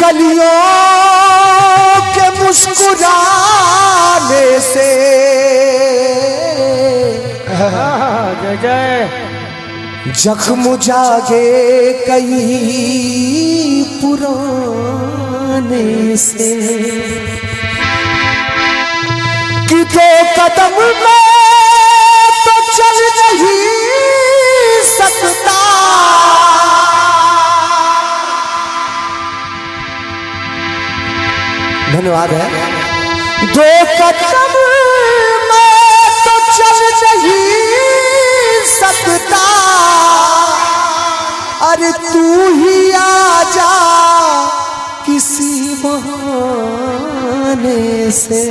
कलियों के मुस्कुराने से जय जय जख्म जागे कई पुराने से कि दो कदम में तो चल नहीं सकता धन्यवाद है। दो कदम में तो चल नहीं सकता अरे तू ही आजा किसी बहाने से।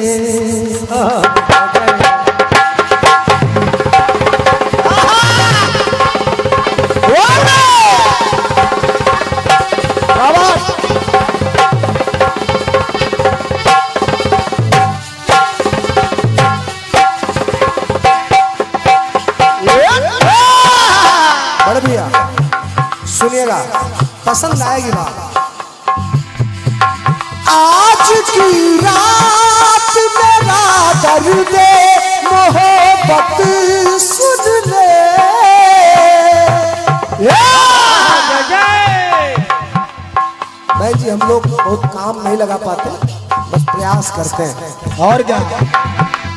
बड़े भैया सुनिएगा पसंद आएगी बात। आज की रात मेरा दर्द मोहब्बत सुन ले। भाई जी हम लोग बहुत काम नहीं लगा पाते बस प्रयास करते हैं और क्या।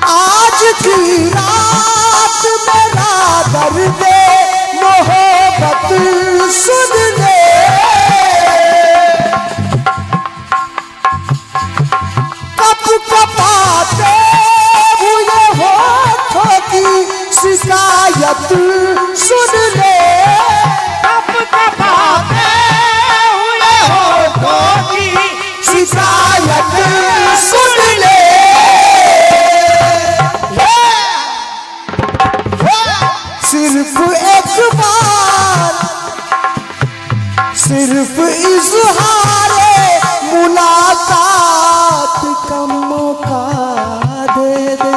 आज की रात मेरा दर्द मोहब्बत सुन ले। कब कपाते हुए होठों की शिकायत सुन ले। कब कपाते हुए होठों की शिकायत सुन ले। सिर्फ एक बार सिर्फ इज़हारे मुलाकात का मौका दे दे।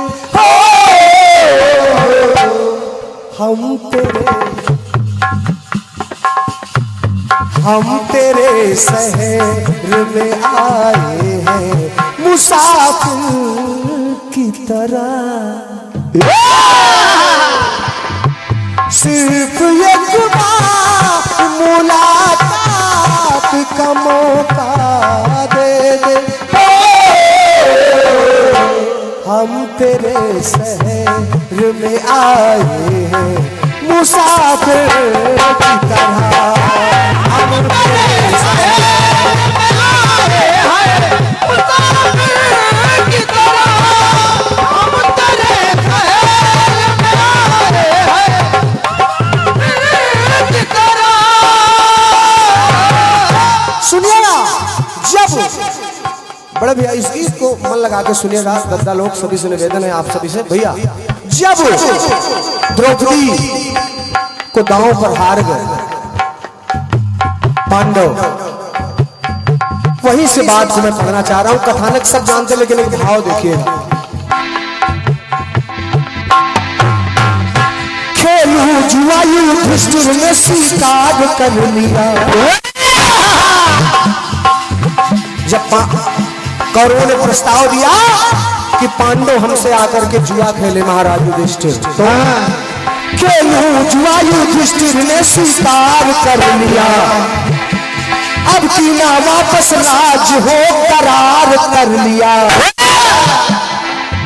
हम तेरे शहर में आए हैं मुसाफिर की तरह। सिर्फ एक बार मुलाकात का मौका दे दे। हम तेरे शहर में आए हैं मुसाफिर की तरह। हम तेरे शहर में आए हैं मुसाफिर की तरह। हम तेरे शहर में आए हैं सुनिएगा। जब बड़े भैया इस गीत को मन लगा के सुनिएगा गद्दा लोग सभी से निवेदन है आप सभी से भैया। जब द्रौपदी को दांव पर हार गए पांडव वहीं से बात को मैं पढ़ना चाह रहा हूं। कथानक सब जानते लेकिन एक भाव देखिएगा। खेलू जुआ युधिष्ठिर ने स्वीकार कर लिया। जब कौरवों ने प्रस्ताव दिया कि पांडव हमसे आकर के जुआ खेले महाराज युधिष्ठिर तो खेलू जुआ युधिष्ठिर ने स्वीकार कर लिया। अब की ना वापस राज हो करार कर लिया।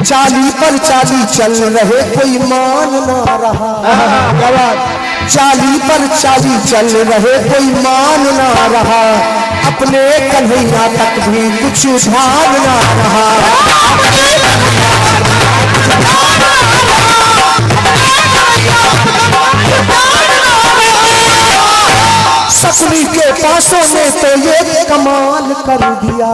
चाली पर चाली चल रहे कोई मान ना रहा। चाली पर चाली चल रहे कोई मान ना रहा। अपने कन्हैया तक भी कुछ ध्यान ना रहा। सपनी के पासों ने तो ये कमाल कर दिया।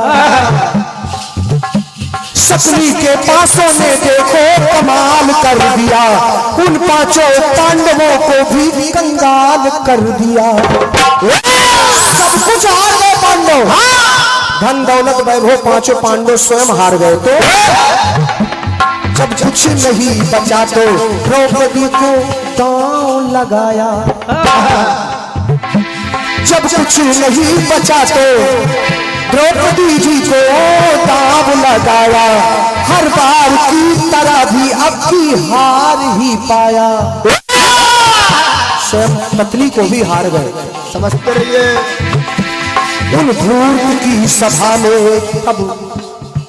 सपनी के पासों ने देखो कमाल कर दिया। उन पांचों पांडवों को भी कंगाल कर दिया। सब कुछ हार गए पांडव। धन दौलत वैभव पांचों पांडव स्वयं हार गए। तो जब कुछ नहीं बचा तो द्रौपदी को दांव लगाया। जब कुछ नहीं बचा तो द्रौपदी जी को दाव लगाया, हर बार की तरह भी अब की हार ही पाया। स्वयं पत्नी को भी हार गए। समझते रहिए। उन धूर्त की सभा में अब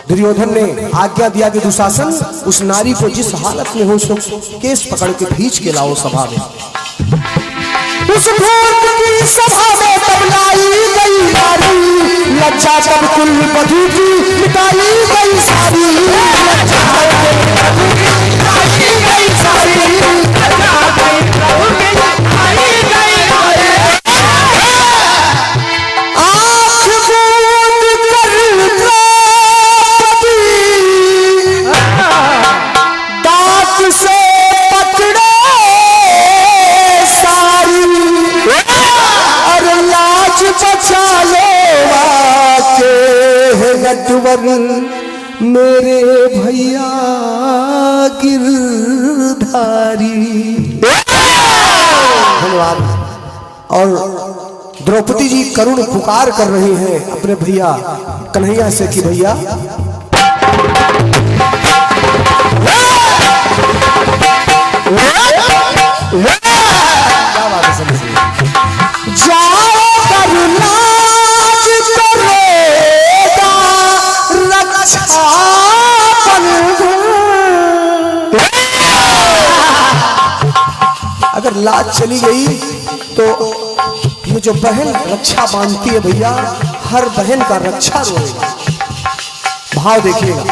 दुर्योधन ने आज्ञा दिया कि दुशासन उस नारी को जिस हालत में हो उसको केस पकड़ के खींच के लाओ सभा में। उस धूर्त की सभा में तब लाई गई नारी, लज्जा तब कुल बधू की मिटाई गई सारी, लज्जा मिटाई गई सारी। मेरे भैया गिरधारी। धन्यवाद। और द्रौपदी जी करुण पुकार कर रही हैं अपने भैया कन्हैया से कि भैया क्या बात है, समझिए जाओ करुणा अगर लाज चली गई तो ये जो बहन रक्षा बांधती है भैया, हर बहन का रक्षा रोएगा। भाव देखिएगा।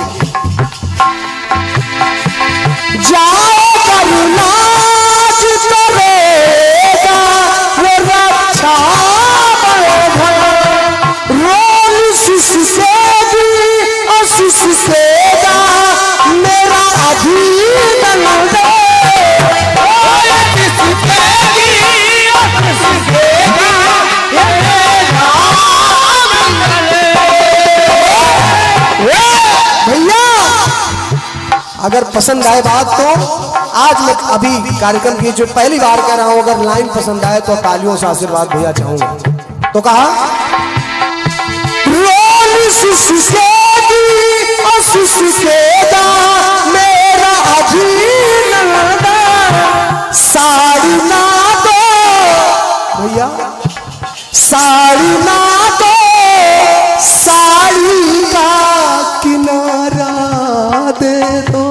जाओ करुणा करेगा वो रक्षा रोल सिसकेगी और सिसकेगा मेरा अधीन नंदे। अगर पसंद आए बात तो आज मैं अभी कार्यक्रम की जो पहली बार कह रहा हूं, अगर लाइन पसंद आए तो तालियों से आशीर्वाद भैया चाहूंगा। तो कहा रोल सिसकेगी और सिसकेगा मेरा अधीन साड़ी ना दो भैया, साड़ी ना दो, साड़ी का किनारा दे दो।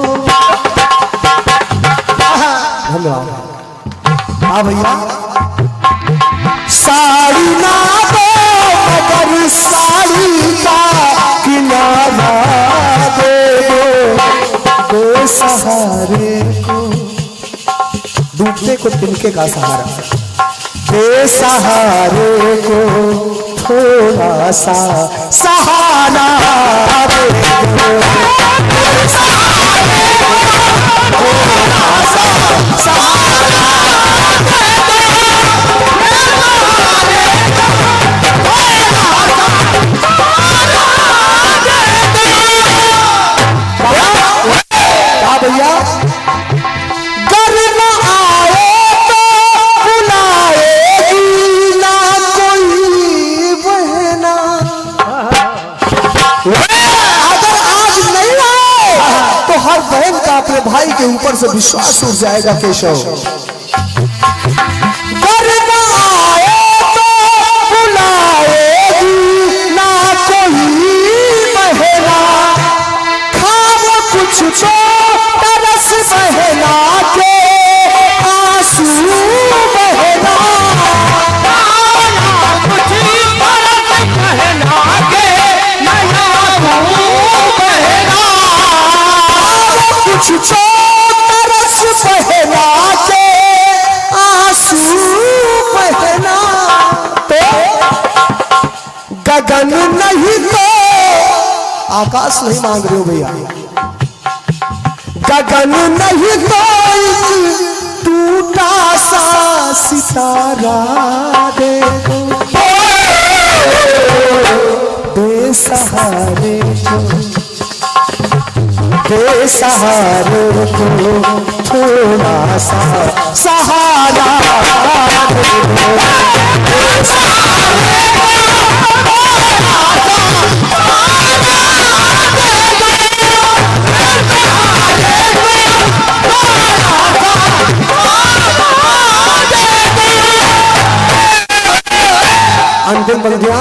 धन्यवाद। हाँ भैया, साड़ी ना दो मगर साड़ी का किनारा दे दो। बेसहारे को डूबते को तिनके का सहारा, बेसहारे को थोड़ा सा सहारा दे दो। भैया घर न आए तो बुलाएगी ना कोई बहना। अगर आज नहीं आए तो हर बहन का अपने भाई के ऊपर से विश्वास उठ जाएगा। केशव घर न आए तो बुलाएगी ना कोई बहना, खाओ कुछ तो तरस बहना के आंसू बहना, कुछ तरस बहना के बहना, कुछ तो तरस बहना के आंसू बहना। तो गगन नहीं तो आकाश नहीं मांग रहे हो भैया, गगन नहीं तो टूटा सा सितारा दे दो। बेसहारे को, बेसहारे को थोड़ा सा सहारा दे दो। अंतिम पंक्तियां।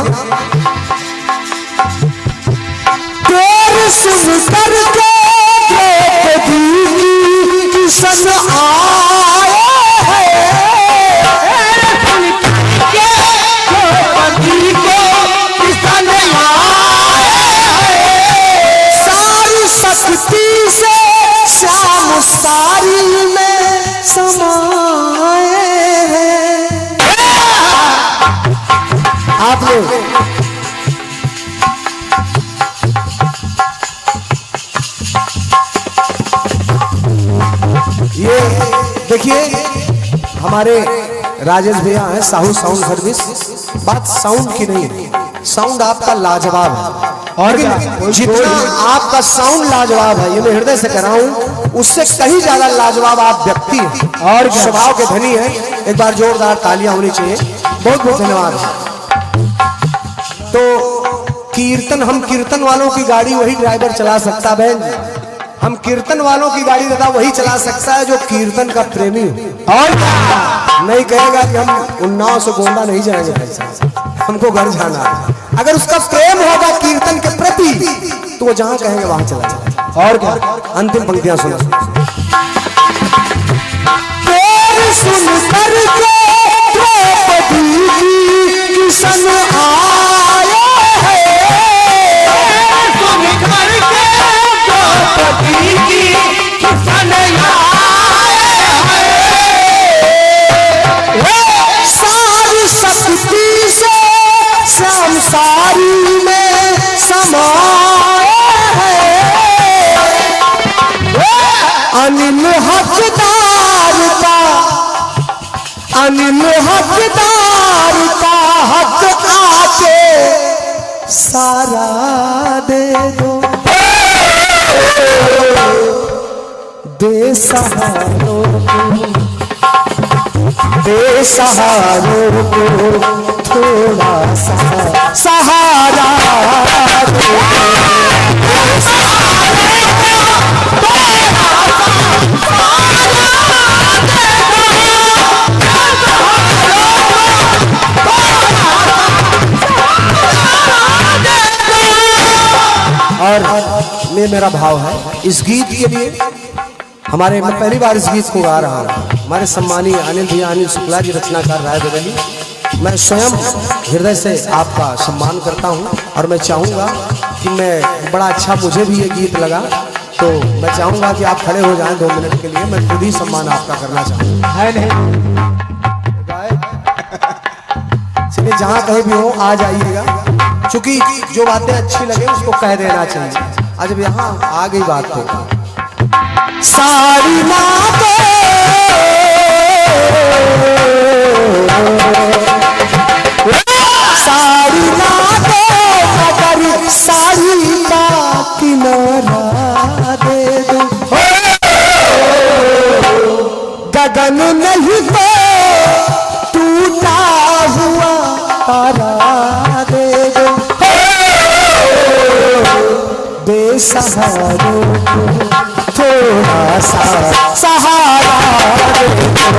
तेरे सुन करके द्रौपदी की किशन आए शक्ति से श्याम सारी में समाए हैं। आप लोग ये देखिए, हमारे राजेश भैया हैं साहू साउंड सर्विस। बात साउंड की नहीं है, साउंड आपका लाजवाब है। और जितना आपका साउंड लाजवाब है, ये मैं हृदय से कह रहा हूं, उससे कहीं ज्यादा लाजवाब आप व्यक्ति हैं और स्वभाव के धनी हैं। एक बार जोरदार तालियां होनी चाहिए। बहुत बहुत धन्यवाद। तो कीर्तन, हम कीर्तन वालों की गाड़ी वही ड्राइवर चला सकता बहन। हम कीर्तन वालों की गाड़ी दादा वही चला सकता है जो कीर्तन का प्रेमी हो। और नहीं कहेगा कि हम उन्नाव से गोंडा नहीं जाएंगे भाई साहब, हमको घर जाना है। अगर उसका प्रेम होगा कीर्तन के प्रति तो वो जहां कहेंगे वहां चला जाए। और क्या, अंतिम पंक्तियां सुनो। तेरे सुन करके द्रौपदी की किशन आए हैं। सुन करके द्रौपदी की किशन आए हैं। सारी शक्ति से श्याम सारी में समाए हैं। अनिल हकदार का, अनिल हकदार का हक आके सारा दे दो। बेसहारों को, बेसहारों को थोड़ा सा सहारा दो। और ये मेरा भाव है इस गीत के लिए। हमारे, मैं पहली बार इस गीत को गा रहा हूँ। हमारे सम्मानीय अनिल भैया, अनिल शुक्ला जी रचनाकार रायबरेली, मैं स्वयं हृदय से आपका सम्मान करता हूँ। और मैं चाहूँगा कि मैं, बड़ा अच्छा मुझे भी ये गीत लगा, तो मैं चाहूँगा कि आप खड़े हो जाएं 2 मिनट के लिए। मैं खुद ही सम्मान आपका करना चाहूँगा। है नहीं? चलिए, जहाँ कहीं भी हो आ जाइएगा, क्योंकि जो बातें अच्छी लगे उसको कह देना चाहिए। आज जब यहाँ आ गई बात तो सारी बातें सारी बातें मगर सारी का किनारा दे दो। गगन नहीं तो टूटा हुआ तारा दे दो। बेसहारों को थोड़ा सा सहारा दे दो।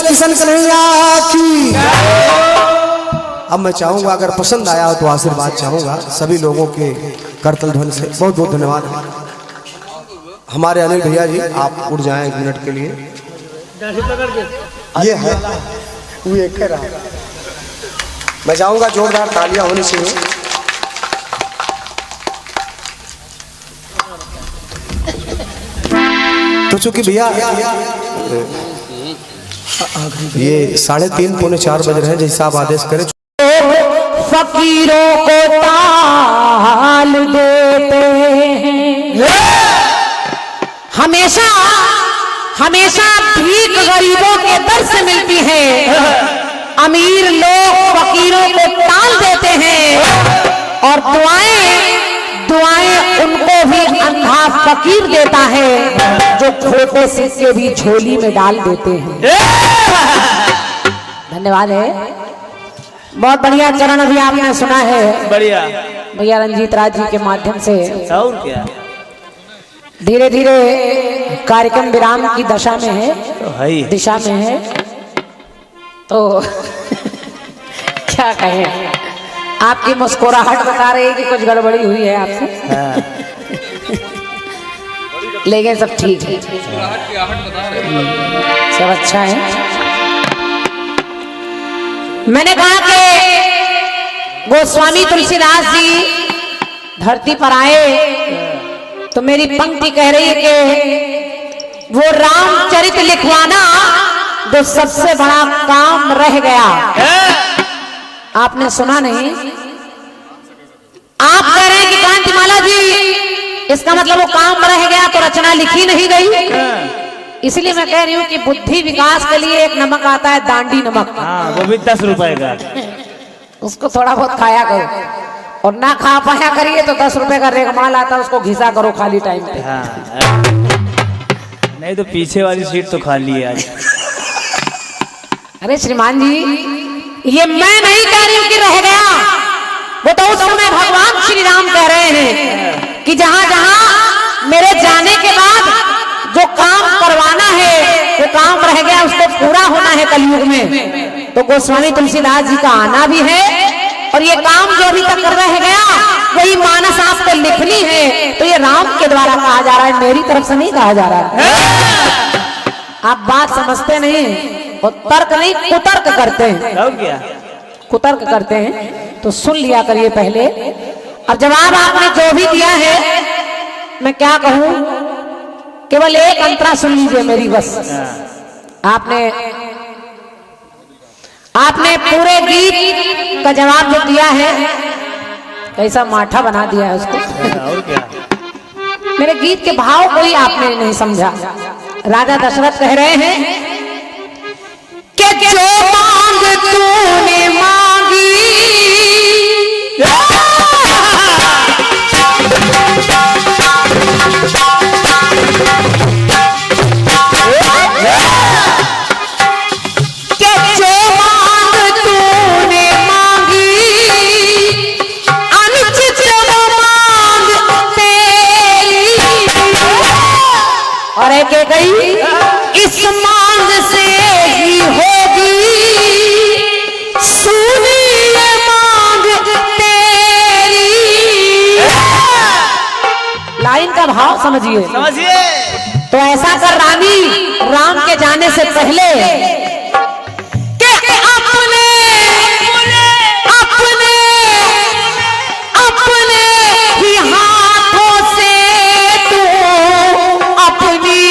किशन कन्हैया की। अब मैं चाहूंगा अगर पसंद आया हो तो आशीर्वाद चाहूंगा सभी लोगों के करतल ध्वनि से। बहुत बहुत धन्यवाद। हमारे अनिल भैया जी, आप उठ जाएं 1 मिनट के लिए। ये है वो एक रहा। मैं चाहूंगा जोरदार तालियां होनी चाहिए। तो चूंकि भैया ये 3:30 पौने 4 बज रहे हैं, जैसा आप आदेश करें। फकीरों को ताल देते हैं, हमेशा हमेशा भीख गरीबों के दर से मिलती है। अमीर लोग फकीरों को टाल देते हैं और दुआएं उनको भी अंधा फकीर देता है जो खोटे सिक्के भी झोली में डाल देते हैं। धन्यवाद है, बहुत बढ़िया चरण अभी आपने सुना है बढ़िया भैया रंजीत राज जी के माध्यम से। और क्या, धीरे धीरे कार्यक्रम विराम की दशा में है, तो है ही। दिशा में है, तो क्या कहें, आपकी मुस्कुराहट बता रही है कि कुछ गड़बड़ी हुई है आपसे। हाँ। लेकिन सब ठीक है, सब अच्छा है। मैंने कहा कि गोस्वामी तुलसीदास जी धरती पर आए तो मेरी पंक्ति कह रही है कि वो रामचरित लिखवाना जो सबसे बड़ा काम रह गया। आपने सुना नहीं? आप कह रहे हैं कि कांतिमाला जी इसका मतलब वो काम रह गया तो रचना लिखी नहीं गई। इसलिए मैं कह रही हूँ कि बुद्धि विकास के लिए एक नमक आता है, दांडी नमक। हाँ, वो भी 10 रुपए का। उसको थोड़ा बहुत खाया करो और ना खा पाया करिए तो 10 रुपए का रेगमाल आता है, उसको घिसा करो खाली टाइम पे। हाँ। नहीं तो पीछे वाली सीट तो खाली है आज। अरे श्रीमान जी, ये मैं नहीं कह रही हूँ कि रह गया, वो तो उस समय भगवान श्री राम कह रहे हैं कि जहां जहां मेरे जाने के बाद जो काम करवाना है वो काम रह गया, उसको पूरा होना है कलयुग में। तो गोस्वामी तुलसीदास जी का आना भी है और ये काम जो अभी तक रह गया वही मानस आपको लिखनी है। तो ये राम के द्वारा कहा जा रहा है, मेरी तरफ से नहीं कहा जा रहा है। आप बात समझते नहीं और तर्क नहीं कुतर्क करते हैं। और क्या, कुतर्क करते हैं तो सुन लिया करिए पहले। अब जवाब आपने जो भी दिया है मैं क्या कहूं, केवल एक अंतरा सुन लीजिए मेरी बस। आपने पूरे गीत का जवाब जो दिया है, कैसा माठा बना दिया है उसको। और क्या, मेरे गीत के भाव कोई आपने नहीं समझा। राजा दशरथ कह रहे हैं कि जो मांग तूने मांगी और एक गई इस मांग से ही होगी सुनी ये मांग तेरी। लाइन का भाव समझिए। तो ऐसा कर रानी राम के जाने से पहले कि अपने ही हाथों से तू अपनी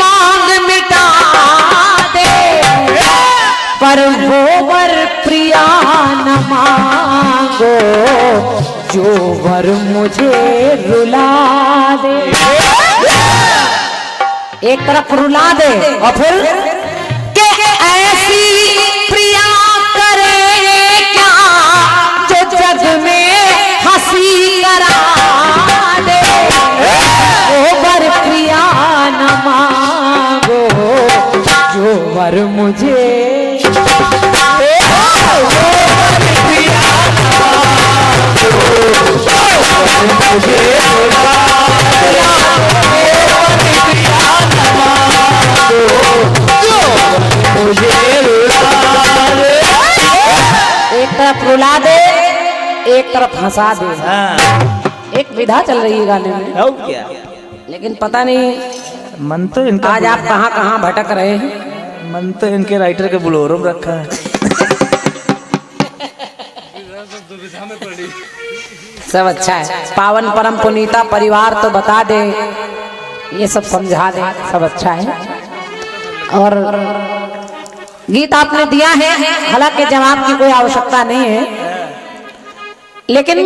मांग मिटा दे, पर वो वर प्रिया न मांगो जो वर मुझे रुला दे। एक तरफ रुला दे और फिर के ऐसी प्रिया करे क्या जो जग में हंसी करा दे। ओ वर प्रिया न मांगो जो वर मुझे एक तरफ रुला दे एक तरफ हंसा दे। हाँ। एक विधा चल रही है गाने में, और क्या, लेकिन पता नहीं मन तो इनका आज आप कहाँ कहाँ भटक रहे हैं। मन तो इनके राइटर के बुलोरो में रखा है। सब अच्छा है। पावन परम पुनीता परिवार तो बता दे, ये सब समझा दे, सब अच्छा है। और गीत आपने दिया है, हालांकि जवाब की कोई आवश्यकता नहीं है, लेकिन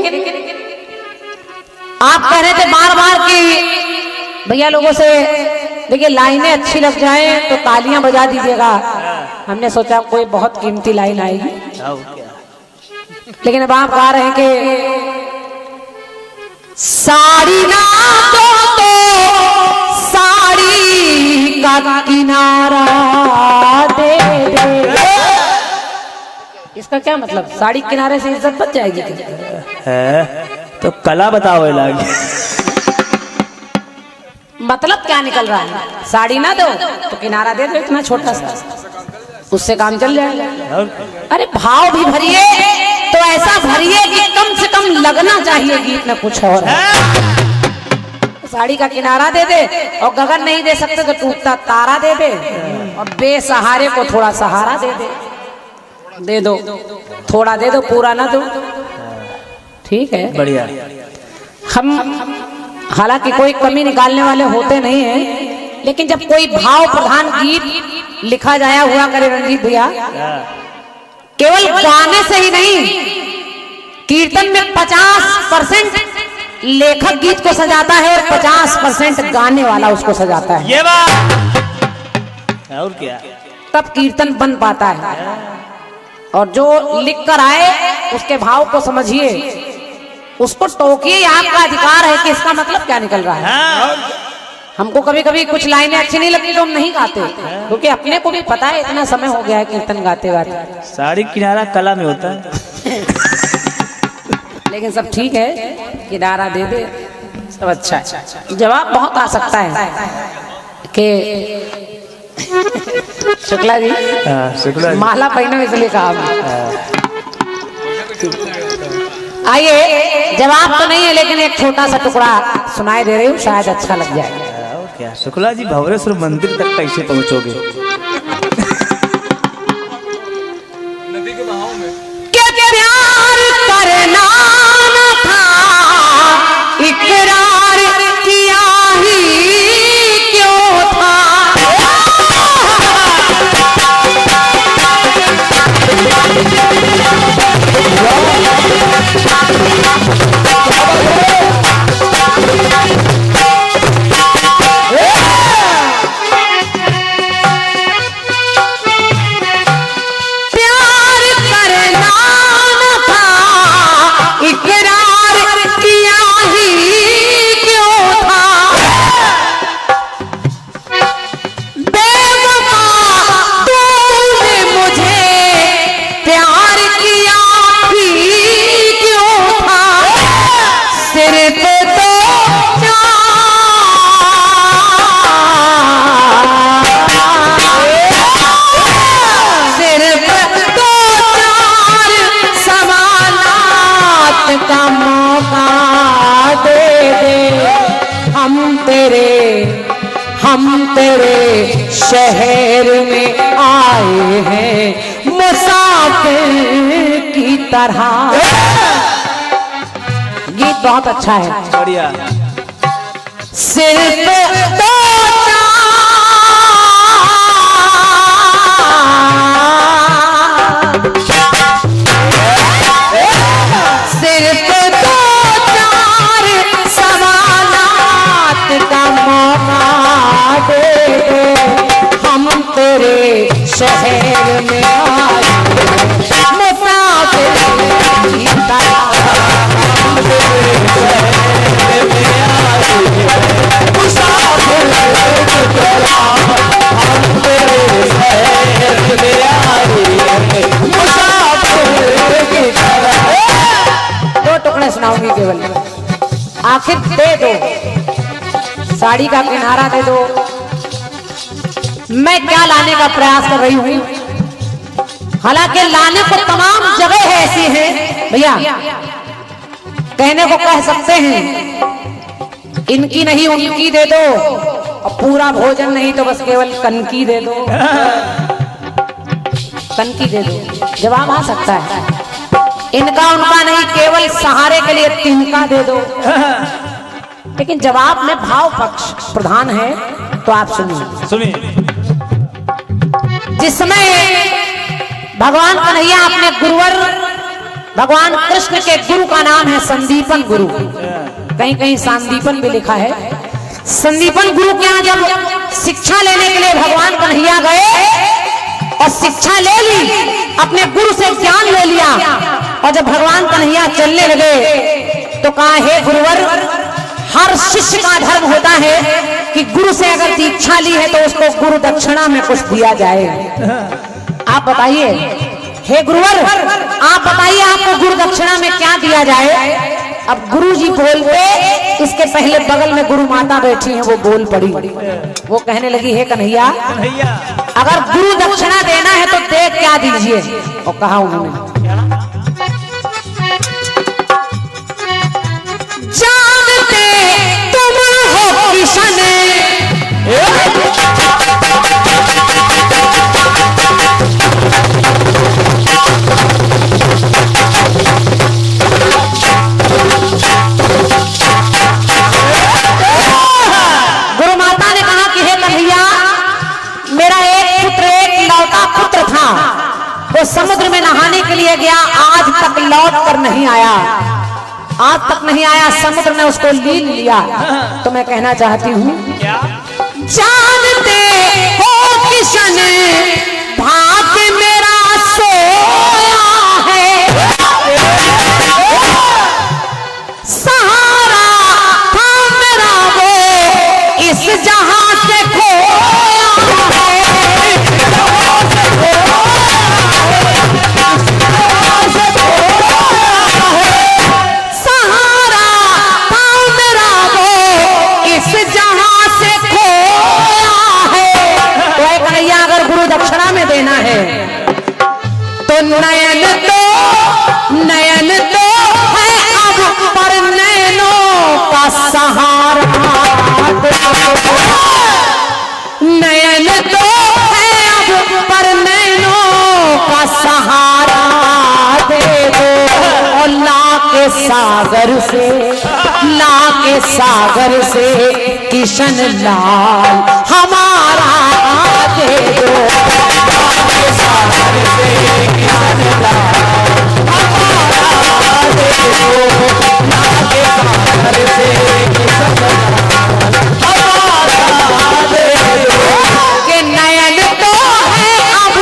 आप कह रहे थे बार बार कि भैया लोगों से देखिए लाइनें अच्छी लग जाएं तो तालियां बजा दीजिएगा, हमने सोचा कोई बहुत कीमती लाइन आएगी, और क्या। लेकिन अब आप गा रहे हैं कि साड़ी ना तो साड़ी का किनारा दे दे। इसका क्या मतलब? साड़ी किनारे से इज्जत बच जाएगी क्या? है तो कला बताओ लागी। मतलब क्या निकल रहा है? साड़ी ना दो तो किनारा दे दो, इतना छोटा सा, उससे काम चल जाएगा। और अरे भाव भी भरिए तो ऐसा भरिए कि कम से कम लगना चाहिए गीत में कुछ और है। साड़ी का किनारा दे दे, और गगन नहीं दे सकते तो टूटता तारा दे दे, और बेसहारे को थोड़ा सहारा दे दो, थोड़ा दे दो, पूरा ना दो। ठीक है, बढ़िया। हम हालांकि कोई कमी निकालने वाले होते नहीं हैं, लेकिन जब कोई भाव प्रधान गीत लिखा जाया हुआ करे रंजीत भैया, केवल गाने से ही नहीं, कीर्तन में 50% लेखक गीत को सजाता है और 50% गाने वाला उसको सजाता है। ये बात। और क्या, तब कीर्तन बन पाता है। और जो लिख कर आए उसके भाव को समझिए, उसको टोकिए, आपका अधिकार है कि इसका मतलब क्या निकल रहा है। हमको कभी कभी कुछ लाइनें अच्छी नहीं लगती तो हम नहीं गाते, क्योंकि अपने को भी पता है इतना समय हो गया है कीर्तन गाते गाते। साड़ी किनारा कला में होता है। लेकिन सब ठीक है, किनारा दे दे, सब अच्छा है। जवाब बहुत आ सकता है कि शुक्ला जी, शुक्ला जी। माला पहनो इसलिए कहा। आइए, जवाब तो नहीं है लेकिन एक छोटा सा टुकड़ा सुनाई दे रही हूँ, शायद अच्छा लग जाए। और क्या, शुक्ला जी भंवरेश्वर मंदिर तक कैसे पहुंचोगे? नदी के बहाव में क्या प्यार करना न था, इकरार किया ही क्यों था। हम तेरे शहर में आए हैं मुसाफिर की तरह। गीत बहुत अच्छा है, बढ़िया। सिर्फ दो सिर्फ दो चार सवालात का मौका दे दे, हम तेरे शहर में आए मुसाफिर की तरह। दो टुकड़े सुनाऊंगी केवल, आखिर दे दो, साड़ी का किनारा दे दो। मैं क्या लाने का प्रयास कर रही हूँ, हालांकि लाने को तमाम जगह ऐसी है भैया, कहने को कह सकते हैं इनकी नहीं उनकी दे दो, और पूरा भोजन नहीं तो बस केवल कनकी दे दो, कनकी दे दो। जवाब आ सकता है, इनका उनका नहीं, केवल सहारे के लिए तिनका दे दो। लेकिन जवाब में भाव पक्ष प्रधान है, तो आप सुनिए। सुनिए। जिसमें भगवान कन्हैया अपने गुरुवर भगवान कृष्ण के गुरु का नाम है संदीपन गुरु, कहीं कहीं सांदीपन भी लिखा है। संदीपन गुरु के यहाँ जब शिक्षा लेने के लिए भगवान कन्हैया गए और शिक्षा ले ली, अपने गुरु से ज्ञान ले लिया। और जब भगवान कन्हैया चलने लगे तो कहा, हे गुरुवर, हर शिष्य का धर्म होता है कि गुरु से अगर दीक्षा ली है तो उसको गुरु दक्षिणा में कुछ दिया जाए। आप बताइए, हे गुरुवर, आप बताइए आपको गुरु दक्षिणा में क्या दिया जाए। अब गुरु जी बोलते, इसके पहले बगल में गुरु माता बैठी हैं, वो बोल पड़ी। वो कहने लगी, हे कन्हैया, अगर गुरु दक्षिणा देना है तो दे क्या दीजिए। और कहा उन्होंने, जानते तुम हो किशन, वो समुद्र में नहाने के लिए गया, आज तक लौट कर नहीं आया, आज तक नहीं आया, समुद्र ने उसको लीन लिया। तो मैं कहना चाहती हूँ, जानते हो किशन भाग्य मेरा सोया है, सहारा था मेरा वो इस जहां से खोया है। दक्षिणा में देना है तो नयन तो है अब, पर नैनों का सहारा। नयन तो है अब, पर नैनों का सहारा दे दो। और ला के सागर से किशन लाल हमारा दे दो। नयन तो है अब,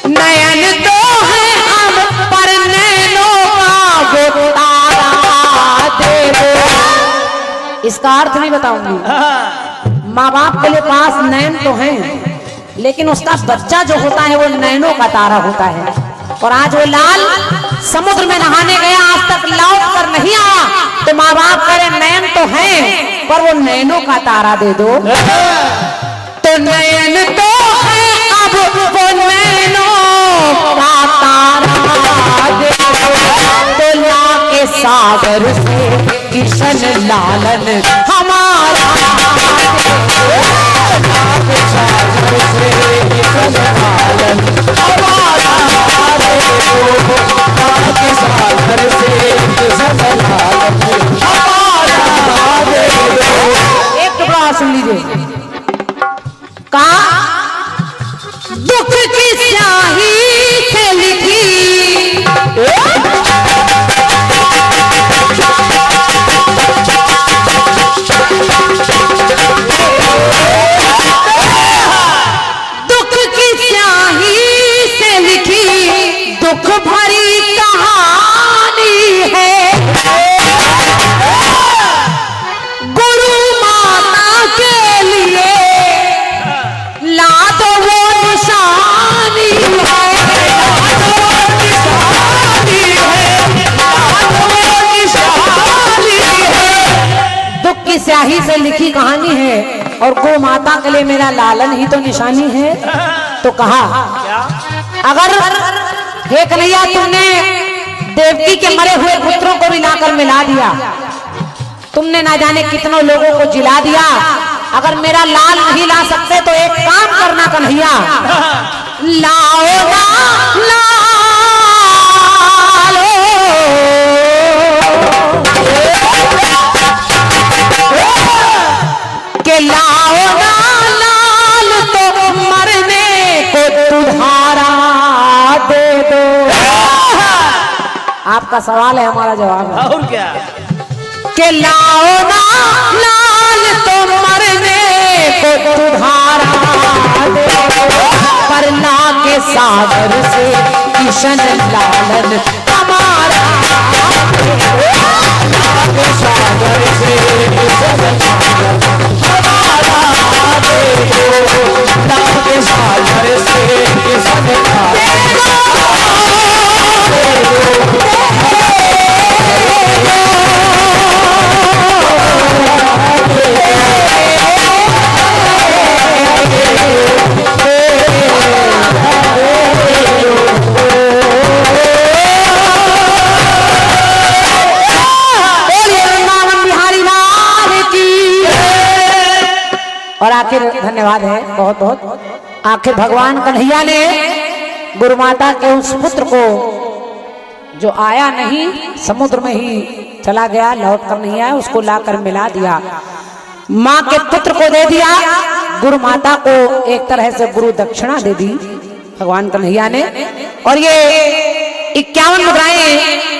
नयन तो है अब, पर नैनों का वो तारा दे दो। इसका अर्थ नहीं बताऊंगी। माँ बाप के पास नैन तो हैं, लेकिन उसका बच्चा जो होता है वो नैनों का तारा होता है। और आज वो लाल समुद्र में नहाने गया, आज तक लौट कर नहीं आया, तो माँ बाप कह रहे नैन तो हैं, पर वो नैनों का तारा दे दो। तो नयन तो है अब, वो नैनों का तारा दे दो। तो ला के सागर से किशन लालन हमारा एक टुकड़ा सुन लीजिए। कहा, दुख की स्याही से लिखी दुख भरी कहानी है, गुरु माता के लिए ला दो वो निशानी है, दुख की स्याही से लिखी कहानी है और गौ माता के लिए मेरा लालन ही तो निशानी है। तो कहा, अगर हे कन्हैया, तुमने देवकी के मरे हुए पुत्रों को भी लाकर मिला दिया, तुमने ना जाने कितनों लोगों को जिला दिया, अगर मेरा लाल नहीं ला सकते तो एक काम करना कन्हैया, लाओ ना लालो, के लाओ ना लाल तो मरने को तुधारा दे दो। आपका सवाल है, हमारा जवाब है। और क्या? के लाओ ना लाल तो मरने को तुधारा दे दो। सागर से किशन लालन हमारा सागर से किशन लालन हमारा देखो, नाम के सागर से किशन लालन और आखिर धन्यवाद है बहुत बहुत। आखिर भगवान कन्हैया ने गुरु माता के उस पुत्र को जो आया नहीं, समुद्र में ही चला गया, लौट कर नहीं आया, उसको लाकर मिला दिया, माँ के पुत्र को दे दिया। गुरु माता को एक तरह से गुरु दक्षिणा दे दी भगवान कन्हैया ने। और ये 51 मुद्राएं